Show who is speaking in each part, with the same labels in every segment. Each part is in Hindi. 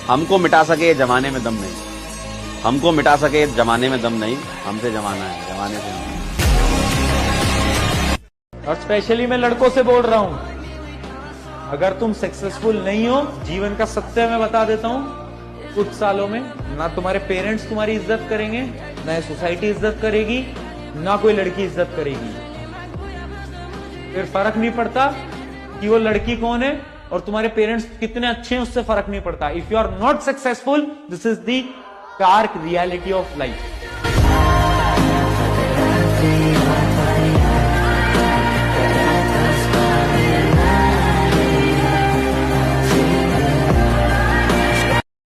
Speaker 1: हमको मिटा सके जमाने में दम नहीं, हमको मिटा सके जमाने में दम नहीं, हमसे जमाना है, जमाने से हम।
Speaker 2: और स्पेशली मैं लड़कों से बोल रहा हूं, अगर तुम सक्सेसफुल नहीं हो, जीवन का सत्य मैं बता देता हूं, कुछ सालों में ना तुम्हारे पेरेंट्स तुम्हारी इज्जत करेंगे, ना सोसाइटी इज्जत करेगी, ना कोई लड़की इज्जत करेगी। फिर फर्क नहीं पड़ता कि वो लड़की कौन है और तुम्हारे पेरेंट्स कितने अच्छे हैं, उससे फर्क नहीं पड़ता। If you are not successful, this is the dark reality of life.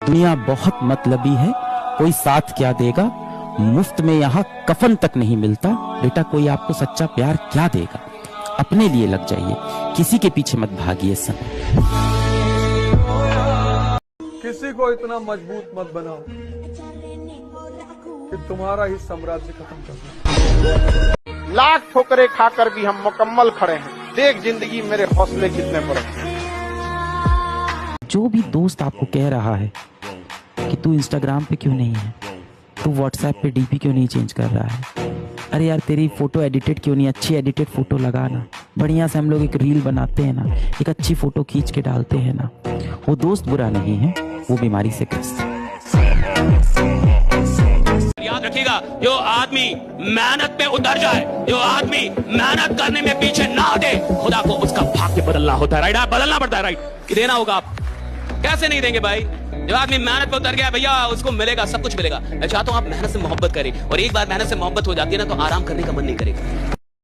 Speaker 3: दुनिया बहुत मतलबी है, कोई साथ क्या देगा, मुफ्त में यहाँ कफन तक नहीं मिलता। बेटा कोई आपको सच्चा प्यार क्या देगा, अपने लिए लग जाइए, किसी के पीछे मत भागिए। सब
Speaker 4: किसी को इतना मजबूत मत बनाओ कि तुम्हारा ही साम्राज्य खत्म कर दो।
Speaker 5: लाख ठोकरें खाकर भी हम मुकम्मल खड़े हैं, देख जिंदगी मेरे हौसले कितने बड़े हैं।
Speaker 3: जो भी दोस्त आपको कह रहा है कि तू इंस्टाग्राम पे क्यों नहीं है, तू व्हाट्सएप पे डीपी क्यों नहीं चेंज कर रहा है, अरे यार तेरी फोटो एडिटेड क्यों नहीं, अच्छी एडिटेड फोटो लगाना, बढ़िया से हम लोग एक रील बनाते हैं ना, एक अच्छी फोटो खींच के डालते हैं ना, वो दोस्त बुरा नहीं है, वो बीमारी से ग्रस्त है।
Speaker 6: याद रखिएगा, जो आदमी मेहनत पे उतर जाए, जो आदमी मेहनत करने में पीछे ना हटे, खुदा को उसका भाग्य बदलना होता है। राइट, बदलना पड़ता है। राइट, कि देना होगा। आप कैसे नहीं देंगे भाई? जो आदमी मेहनत पे उतर गया भैया, उसको मिलेगा, सब कुछ मिलेगा। मैं चाहता हूँ आप मेहनत से मोहब्बत करें, और एक बार मेहनत से मोहब्बत हो जाती है ना, तो आराम करने का मन नहीं करेगा।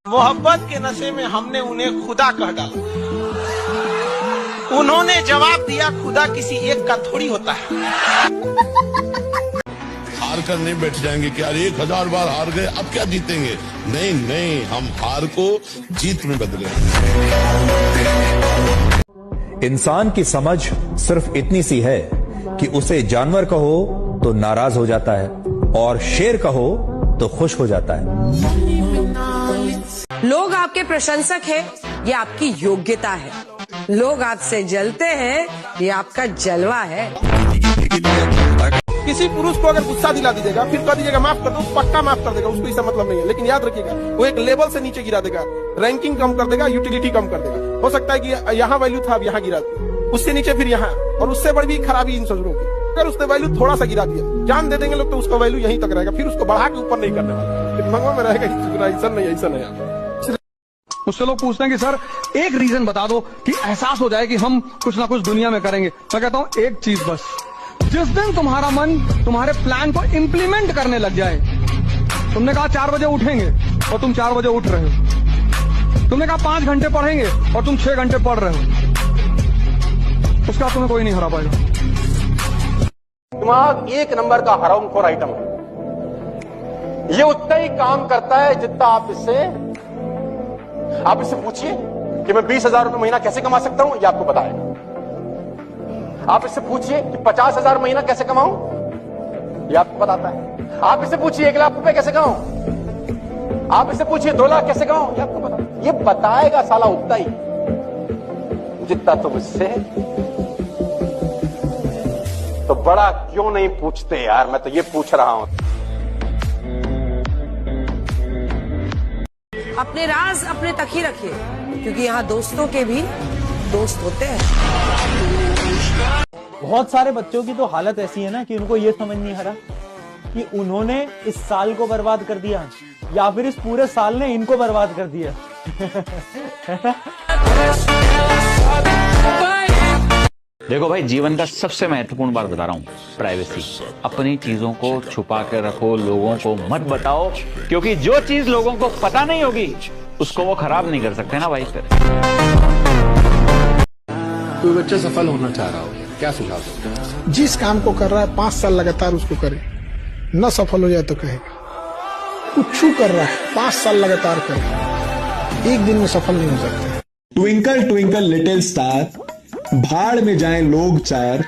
Speaker 5: मोहब्बत के नशे में हमने उन्हें खुदा कह डाला। उन्होंने जवाब दिया, खुदा किसी एक का थोड़ी होता है।
Speaker 7: हार कर नहीं बैठ जाएंगे कि यार 1000 बार हार गए, अब क्या जीतेंगे। नहीं नहीं, हम हार को जीत में बदले।
Speaker 8: इंसान की समझ सिर्फ इतनी सी है कि उसे जानवर कहो तो नाराज हो जाता है, और शेर कहो तो खुश हो जाता है।
Speaker 9: लोग आपके प्रशंसक हैं, ये आपकी योग्यता है। लोग आपसे जलते हैं, ये आपका जलवा है।
Speaker 5: किसी पुरुष को अगर गुस्सा दिला दीजिएगा, फिर कह दीजिएगा माफ कर दो, पक्का माफ कर देगा, उसको इसका मतलब नहीं है। लेकिन याद रखिएगा, वो एक लेवल से नीचे गिरा देगा, रैंकिंग कम कर देगा, यूटिलिटी कम कर देगा। हो सकता है कि यहाँ वैल्यू था, अब यहाँ गिरा दिया, उससे नीचे फिर यहाँ, और उससे बड़ी भी खराबी इन सजरों की, अगर उसने वैल्यू थोड़ा सा गिरा दिया, जान दे देंगे लोग, तो उसका वैल्यू यहीं तक रहेगा, फिर उसको बढ़ा के ऊपर नहीं करने वाला, दिमाग में रहेगा ऐसा नहीं, ऐसा नहीं।
Speaker 4: मुझसे लोग पूछते हैं कि सर एक रीजन बता दो कि एहसास हो जाए कि हम कुछ ना कुछ दुनिया में करेंगे। मैं कहता हूँ एक चीज बस, जिस दिन तुम्हारा मन तुम्हारे प्लान को इम्प्लीमेंट करने लग जाए। तुमने कहा 4 बजे उठेंगे और तुम 4 बजे उठ रहे हो, तुमने कहा 5 घंटे पढ़ेंगे और तुम 6 घंटे पढ़ रहे हो, उसका तुम्हें कोई नहीं हरा पाएगा।
Speaker 5: दिमाग एक नंबर का हरामखोर आइटम है। ये उतना ही काम करता है जितना आप इससे पूछिए कि मैं 20,000 रुपए महीना कैसे कमा सकता हूं, ये आपको बताएगा। आप इससे पूछिए कि 50,000 महीना कैसे कमाऊं, ये आपको बताता है। आप इससे पूछिए 1 लाख रुपए कैसे कमाऊं, आप इससे पूछिए 2 लाख कैसे कमाऊं, ये आपको बताता। ये बताएगा साला उतना ही जितना तुम इससे। तो बड़ा क्यों नहीं पूछते यार, मैं तो ये पूछ रहा हूं।
Speaker 9: अपने राज अपने तक ही रखिए, क्योंकि यहाँ दोस्तों के भी दोस्त होते हैं।
Speaker 2: बहुत सारे बच्चों की तो हालत ऐसी है ना कि उनको ये समझ नहीं आ रहा कि उन्होंने इस साल को बर्बाद कर दिया या फिर इस पूरे साल ने इनको बर्बाद कर दिया।
Speaker 10: देखो भाई, जीवन का सबसे महत्वपूर्ण बात बता रहा हूँ, प्राइवेसी। अपनी चीजों को छुपा के रखो, लोगों को मत बताओ, क्योंकि जो चीज लोगों को पता नहीं होगी उसको वो खराब नहीं कर सकते ना भाई। फिर
Speaker 7: कोई बच्चा सफल होना चाह रहा हो, क्या सुझाव देते हैं?
Speaker 4: जिस काम को कर रहा है 5 साल लगातार उसको करे, न सफल हो जाए तो कहेगा। कुछ कर रहा है 5 साल लगातार करे, एक दिन में सफल नहीं हो सकता।
Speaker 8: ट्विंकल ट्विंकल लिटिल स्टार, भाड़ में जाएं लोग चार,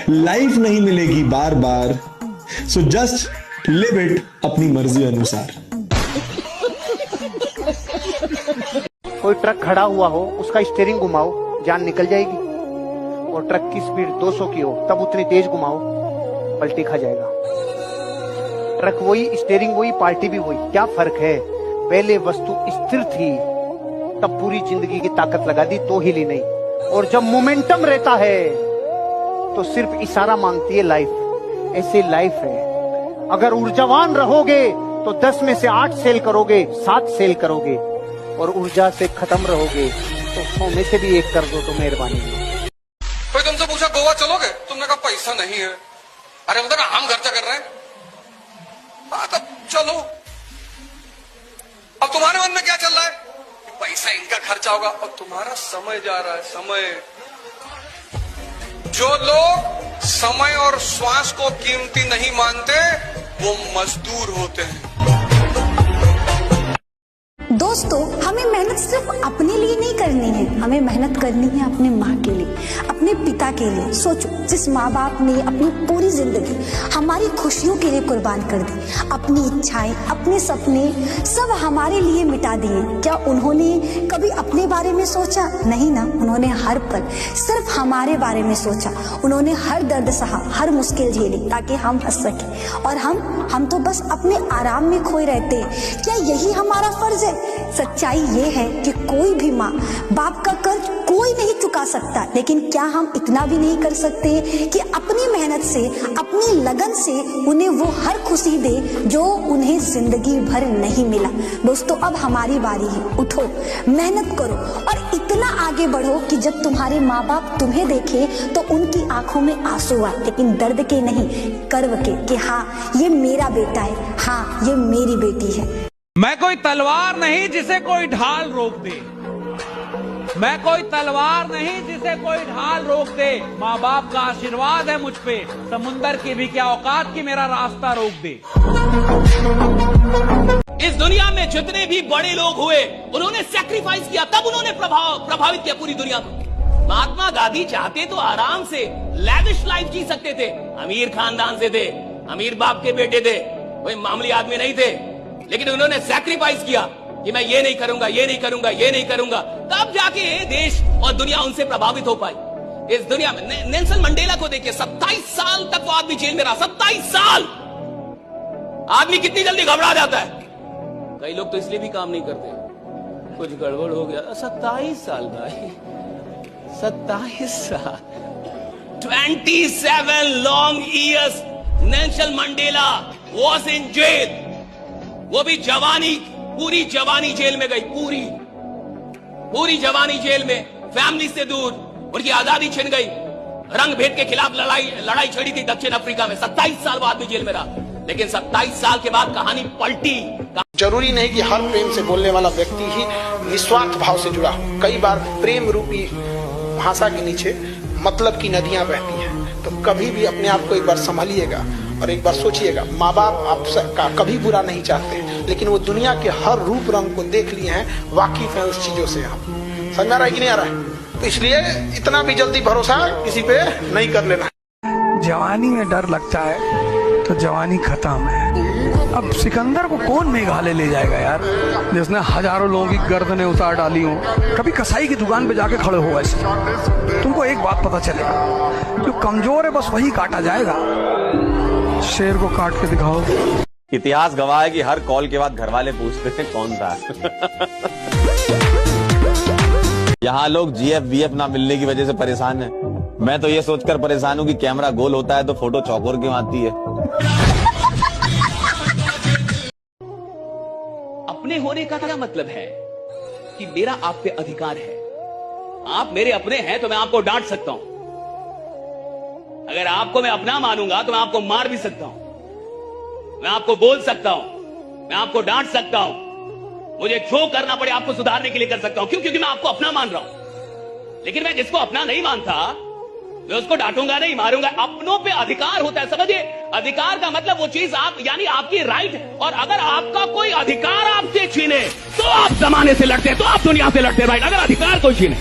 Speaker 8: लाइफ नहीं मिलेगी बार बार,
Speaker 11: सो जस्ट लिव इट अपनी मर्जी अनुसार।
Speaker 12: कोई ट्रक खड़ा हुआ हो, उसका स्टीयरिंग घुमाओ, जान निकल जाएगी। और ट्रक की स्पीड 200 की हो, तब उतनी तेज घुमाओ, पलटी खा जाएगा। ट्रक वही, स्टीयरिंग वही, पार्टी भी वही, क्या फर्क है? पहले वस्तु स्थिर थी, तब पूरी जिंदगी की ताकत लगा दी तो हिली नहीं। और जब मोमेंटम रहता है तो सिर्फ इशारा मांगती है लाइफ। ऐसे लाइफ है, अगर ऊर्जावान रहोगे तो 10 में से 8 सेल करोगे, 7 सेल करोगे, और ऊर्जा से खत्म रहोगे तो 100 में से भी 1 कर दो तो मेहरबानी।
Speaker 4: कोई तुमसे पूछा गोवा चलोगे, तुमने कहा पैसा नहीं है। अरे बोलते ना हम खर्चा कर रहे हैं। हाँ तब चलो। अब तुम्हारे मन में क्या चल रहा है? पैसा इनका खर्चा होगा और तुम्हारा समय जा रहा है। समय, जो लोग समय और श्वास को कीमती नहीं मानते वो मजदूर होते हैं।
Speaker 13: दोस्तों, हमें मेहनत सिर्फ अपने लिए नहीं करनी है, हमें मेहनत करनी है अपने माँ के लिए, अपने पिता के लिए। सोचो, जिस माँ बाप ने अपनी पूरी जिंदगी हमारी खुशियों के लिए कुर्बान कर दी, अपनी इच्छाएं, अपने सपने सब हमारे लिए मिटा दिए, क्या उन्होंने कभी अपने बारे में सोचा? नहीं ना। उन्होंने हर पल सिर्फ हमारे बारे में सोचा। उन्होंने हर दर्द सहा, हर मुश्किल झेली ताकि हम हंस सके। और हम तो बस अपने आराम में खोए रहते हैं। क्या यही हमारा फर्ज है? सच्चाई ये है कि कोई भी माँ बाप का कर्ज कोई नहीं चुका सकता, लेकिन क्या हम इतना भी नहीं कर सकते कि अपनी मेहनत से, अपनी लगन से उन्हें वो हर खुशी दे जो उन्हें जिंदगी भर नहीं मिला। दोस्तों, अब हमारी बारी है, उठो, मेहनत करो और इतना आगे बढ़ो कि जब तुम्हारे माँ बाप तुम्हें देखे तो उनकी आंखों में आंसू आए, लेकिन दर्द के नहीं, गर्व के, कि हाँ ये मेरा बेटा है, हाँ ये मेरी बेटी है।
Speaker 2: मैं कोई तलवार नहीं जिसे कोई ढाल रोक दे, मैं कोई तलवार नहीं जिसे कोई ढाल रोक दे। माँ बाप का आशीर्वाद है मुझ पे, समुंदर की भी क्या औकात कि मेरा रास्ता रोक दे।
Speaker 6: इस दुनिया में जितने भी बड़े लोग हुए, उन्होंने सैक्रिफाइस किया, तब उन्होंने प्रभावित किया पूरी दुनिया को। महात्मा गांधी चाहते तो आराम से लैविश लाइफ जी सकते थे, अमीर खानदान से थे, अमीर बाप के बेटे थे, कोई मामूली आदमी नहीं थे, लेकिन उन्होंने सैक्रिफाइस किया कि मैं ये नहीं करूंगा, ये नहीं करूंगा, ये नहीं करूंगा, तब जाके देश और दुनिया उनसे प्रभावित हो पाई। इस दुनिया में नेल्सन मंडेला को देखिए, 27 साल तक वो आदमी जेल में रहा। 27 साल! आदमी कितनी जल्दी घबरा जाता है। कई लोग तो इसलिए भी काम नहीं करते, कुछ गड़बड़ हो गया। 27 साल भाई, 27 साल, 27 long years Nelson Mandela was in jail. वो भी जवानी, पूरी जवानी जेल में गई, पूरी जवानी जेल में, फैमिली से दूर, उनकी आजादी छिन गई। रंग भेद के खिलाफ लड़ाई छड़ी थी दक्षिण अफ्रीका में। 27 साल वो आदमी जेल में रहा, लेकिन 27 साल के बाद कहानी पलटी।
Speaker 5: जरूरी नहीं कि हर प्रेम से बोलने वाला व्यक्ति ही निस्वार्थ भाव से जुड़ा हो। कई बार प्रेम रूपी भाषा के नीचे मतलब की नदियां बहती हैं। तो कभी भी अपने आप को एक बार संभालिएगा और एक बार सोचिएगा, माँ बाप आपका कभी बुरा नहीं चाहते, लेकिन वो दुनिया के हर रूप रंग को देख लिए हैं, वाकिफ हैं उस चीजों से। हम समझ आ रहा है कि नहीं आ रहा है? तो इसलिए इतना भी जल्दी भरोसा किसी पे नहीं कर लेना।
Speaker 4: जवानी में डर लगता है तो जवानी खत्म है। अब सिकंदर को कौन मेघालय ले जाएगा यार, जिसने हजारों लोगों की गर्दनें उतार डाली हो। कभी कसाई की दुकान पे जाके खड़े हो ऐसे, तुमको एक बात पता चलेगा, जो कमजोर है बस वही काटा जाएगा। शेर को काट के दिखाओ।
Speaker 1: इतिहास गवाह है कि हर कॉल के बाद घर वाले पूछते थे कौन था। यहाँ लोग जीएफ बीएफ ना मिलने की वजह से परेशान है। मैं तो ये सोचकर परेशान हूँ कि कैमरा गोल होता है तो फोटो चौकोर क्यों आती है।
Speaker 6: अपने होने का क्या मतलब है कि मेरा आप पे अधिकार है। आप मेरे अपने हैं तो मैं आपको डांट सकता हूं। अगर आपको मैं अपना मानूंगा तो मैं आपको मार भी सकता हूं, मैं आपको बोल सकता हूं, मैं आपको डांट सकता हूं, मुझे जो करना पड़े आपको सुधारने के लिए कर सकता हूं। क्यों? क्योंकि मैं आपको अपना मान रहा हूं। लेकिन मैं जिसको अपना नहीं मानता, मैं उसको डांटूंगा नहीं, मारूंगा। अपनों पे अधिकार होता है, समझिए। अधिकार का मतलब वो चीज आप, यानी आपकी राइट। और अगर आपका कोई अधिकार आपसे छीने तो आप जमाने से लड़ते हैं, तो आप दुनिया से लड़ते हैं। राइट, अगर अधिकार कोई छीने,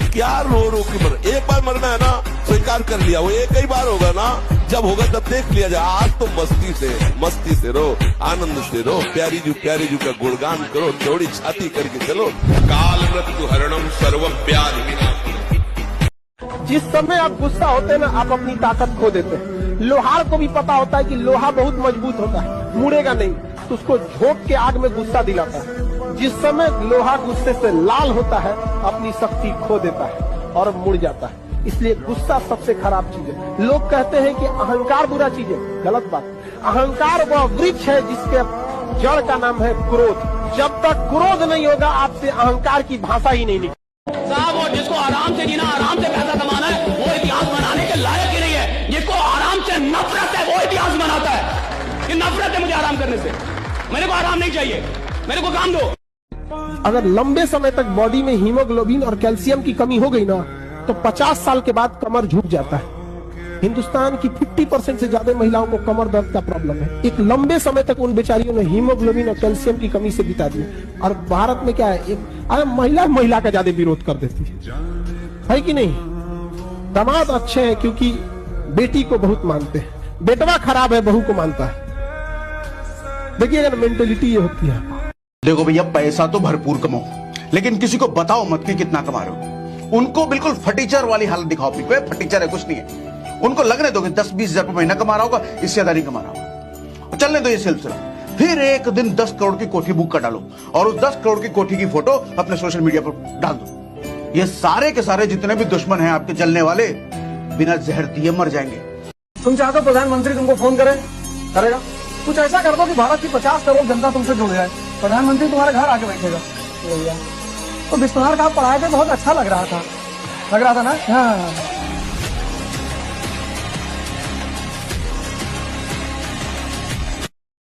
Speaker 7: क्या रो के मर, एक बार मरना है ना, स्वीकार कर लिया। वो एक ही बार होगा ना, जब होगा तब देख लिया जाए। आज तो मस्ती से रहो, आनंद से रहो, प्यारी जू का गुणगान करो, चौड़ी छाती करके चलो। काल मृत्यु हरणम सर्व प्यारी।
Speaker 5: जिस समय आप गुस्सा होते हैं ना, आप अपनी ताकत खो देते हैं। लोहार को भी पता होता है कि लोहा बहुत मजबूत होता है, मुड़ेगा नहीं, तो उसको झोंक के आग में गुस्सा दिलाता है। जिस समय लोहा गुस्से से लाल होता है, अपनी शक्ति खो देता है और मुड़ जाता है। इसलिए गुस्सा सबसे खराब चीज है। लोग कहते हैं कि अहंकार बुरा चीज है, गलत बात। अहंकार वह वृक्ष है जिसके जड़ का नाम है क्रोध। जब तक क्रोध नहीं होगा, आपसे अहंकार की भाषा ही नहीं निकलेगी।
Speaker 6: साहब, और जिसको आराम से जीना, आराम से पैसा कमाना है, वो इतिहास बनाने के लायक ही नहीं है। जिसको आराम से नफरत है, वो इतिहास बनाता है कि नफरत है मुझे आराम करने से, मेरे को आराम नहीं चाहिए, मेरे को काम दो।
Speaker 5: अगर लंबे समय तक बॉडी में हीमोग्लोबिन और कैल्शियम की कमी हो गई ना, तो 50 साल के बाद कमर झुक जाता है। हिंदुस्तान की 50% से ज्यादा महिलाओं को कमर दर्द का प्रॉब्लम है। एक लंबे समय तक उन बेचारियों ने हीमोग्लोबिन और कैल्शियम की कमी से बिता दी। और भारत में क्या है, एक महिला का ज्यादा विरोध कर देती है कि नहीं। दामाद अच्छे हैं क्योंकि बेटी को बहुत मानते हैं, बेटवा खराब है बहू को मानता है। देखिए अगर मेंटेलिटी ये होती है।
Speaker 14: देखो भैया, पैसा तो भरपूर कमाओ, लेकिन किसी को बताओ मत कि कितना कमा रहे हो। उनको बिल्कुल फटीचर वाली हालत दिखाओ, फटीचर है कुछ नहीं है। उनको लगने दो कि 10-20 हजार रुपए महीना कमा रहा होगा, इससे ज्यादा नहीं कमा रहा होगा। चलने दो ये सिलसिला। फिर एक दिन 10 करोड़ की कोठी बुक कर डालो और उस 10 करोड़ की कोठी की फोटो अपने सोशल मीडिया पर डाल दो। ये सारे के सारे जितने भी दुश्मन हैं आपके जलने वाले, बिना जहर दिए मर जाएंगे।
Speaker 4: तुम चाहते हो प्रधानमंत्री तुमको फोन करेगा? कुछ ऐसा कर दो कि भारत की 50 करोड़ जनता तुमसे जुड़ जाए, प्रधानमंत्री तुम्हारे घर आके बैठेगा। तो बिस्मिल्लाह का आप पढ़ाए थे, बहुत अच्छा लग रहा था ना। हाँ